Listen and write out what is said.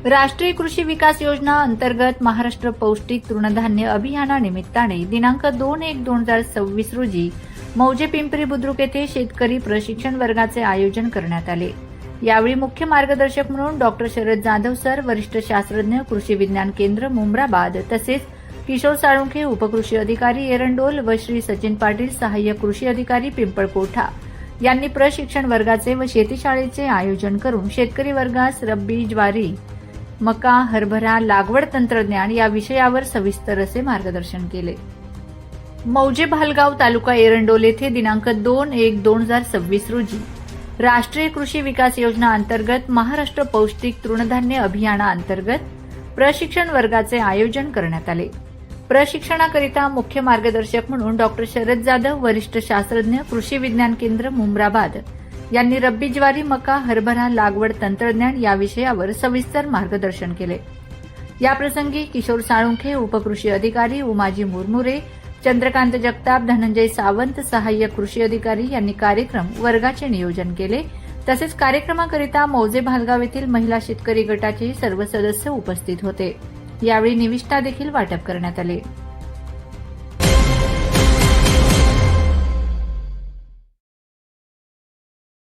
राष्ट्रीय कृषी विकास योजना अंतर्गत महाराष्ट्र पौष्टिक तृणधान्य अभियानानिमित्ताने दिनांक 2/1/2026 रोजी मौजे पिंपरी बुद्रुक येथे शेतकरी प्रशिक्षण वर्गाचे आयोजन करण्यात आले। यावेळी मुख्य मार्गदर्शक म्हणून डॉ. शरद जाधव सर, वरिष्ठ शास्त्रज्ञ, कृषी विज्ञान केंद्र मुंब्राबाद, तसेच किशोर साळुंखे, उपकृषी अधिकारी एरंडोल व श्री सचिन पाटील, सहाय्यक कृषी अधिकारी पिंपळकोठा यांनी प्रशिक्षण वर्गाचे व शेतीशाळेचे आयोजन करून शेतकरी वर्गास रब्बी, ज्वारी, मका, हरभरा लागवड तंत्रज्ञान या विषयावर सविस्तर असे मार्गदर्शन केले। मौजे भालगाव तालुका एरंडोल येथे दिनांक 2/1/2026 रोजी राष्ट्रीय कृषी विकास योजना अंतर्गत महाराष्ट्र पौष्टिक तृणधान्य अभियानाअंतर्गत प्रशिक्षण वर्गाचे आयोजन करण्यात आले। प्रशिक्षणाकरिता मुख्य मार्गदर्शक म्हणून डॉ. शरद जाधव, वरिष्ठ शास्त्रज्ञ, कृषी विज्ञान केंद्र मुंब्राबाद यांनी रब्बी, ज्वारी, मका, हरभरा लागवड तंत्रज्ञान या विषयावर सविस्तर मार्गदर्शन केले। याप्रसंगी किशोर साळुंखे, उपकृषी अधिकारी उमाजी मुरमुरे, चंद्रकांत जगताप, धनंजय सावंत, सहाय्यक कृषी अधिकारी यांनी कार्यक्रम वर्गाचे नियोजन केले। तसेच कार्यक्रमाकरिता मौजे भालगाव येथील महिला शेतकरी गटाचे सर्व सदस्य उपस्थित होते। यावेळी निविष्ठा देखील वाटप करण्यात आले।